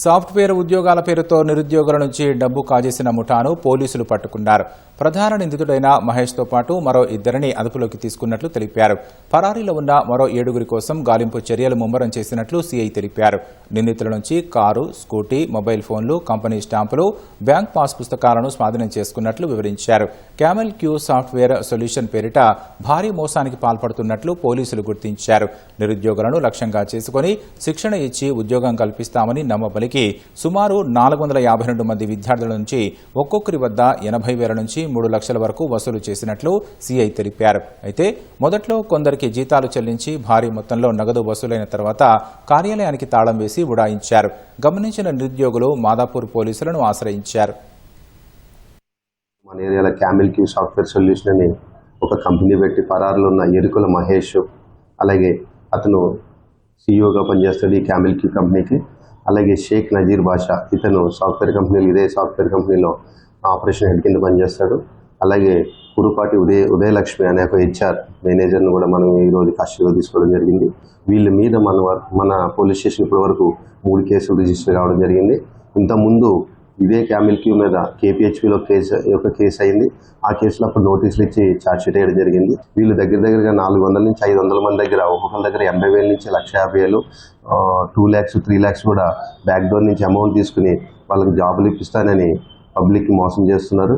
Software ఉద్యోగాల పేరుతో నిరుద్యోగుల నుంచి డబ్బు కాజేసిన ముఠాను పోలీసులు పట్టుకున్నారు. ప్రధాన నిందితుడైన మహేష్తో పాటు మరో ఇద్దరిని అదుపులోకి తీసుకున్నట్లు తెలిపారు. పరారీలో ఉన్న మరో 7 కోసం గాలింపు చర్యలు ముమ్మరం చేసినట్లు సీఐ తెలిపారు. నిందితుల నుంచి కారు, స్కూటీ, మొబైల్ ఫోన్లు, కంపెనీ స్టాంపులు, బ్యాంక్ పాస్ పుస్తకాలను స్వాధీనం చేసుకున్నట్లు వివరించారు. క్యామెల్ క్యూ సాఫ్ట్వేర్ సొల్యూషన్ పేరిట భారీ మోసానికి పాల్పడుతున్నట్లు పోలీసులు గుర్తించారు. నిరుద్యోగులను లక్ష్యంగా చేసుకుని శిక్షణ ఇచ్చి ఉద్యోగం కల్పిస్తామని నమ్మబలికి సుమారు 452 మంది విద్యార్థుల నుంచి ఒక్కొక్కరి వద్ద 80,000 నుంచి 3 లక్షల వరకు వసూలు చేసినట్లు సీఐ తెలిపారు. అయితే మొదట్లో కొందరికి జీతాలు చెల్లించి భారీ మొత్తంలో నగదు వసూలైన తర్వాత కార్యాలయానికి తాళం వేసి ఉడాయించారు. గమనించిన నిరుద్యోగులు మాదాపూర్ పోలీసులను ఆశ్రయించారు. మన ఏరియాలో క్యామెల్ క్యూ సాఫ్ట్వేర్ సొల్యూషన్ అని ఒక కంపెనీ పెట్టి పరారులో ఉన్న ఎరుకుల మహేష్, అలాగే అతను సీఈఓగా పనిచేస్తాడు ఈ క్యామెల్ క్యూ కంపెనీకి. అలాగే షేక్ నజీర్ బాషా, ఇతను సాఫ్ట్వేర్ కంపెనీలో ఇదే సాఫ్ట్వేర్ కంపెనీలో ఆపరేషన్ హెడ్ కింద పనిచేస్తాడు. అలాగే కురుపాటి ఉదయలక్ష్మి అనే ఒక HR మేనేజర్ను కూడా మనం ఈరోజు కస్టడీలో తీసుకోవడం జరిగింది. వీళ్ళ మీద మన పోలీస్ స్టేషన్ ఇప్పటి వరకు 3 కేసులు రిజిస్టర్ కావడం జరిగింది. ఇంతకుముందు ఇదే క్యామెల్ క్యూ మీద KPHPలో ఒక కేసు అయింది. ఆ కేసులో అప్పుడు నోటీసులు ఇచ్చి ఛార్జ్షీట్ వేయడం జరిగింది. వీళ్ళు దగ్గరగా 400 నుంచి 500 మంది దగ్గర, ఒక్కొక్కరి దగ్గర 80,000 నుంచి 1,50,000, 2 lakhs 3 lakhs కూడా బ్యాక్ డోర్ నుంచి అమౌంట్ తీసుకుని వాళ్ళకి జాబులు ఇప్పిస్తానని పబ్లిక్కి మోసం చేస్తున్నారు.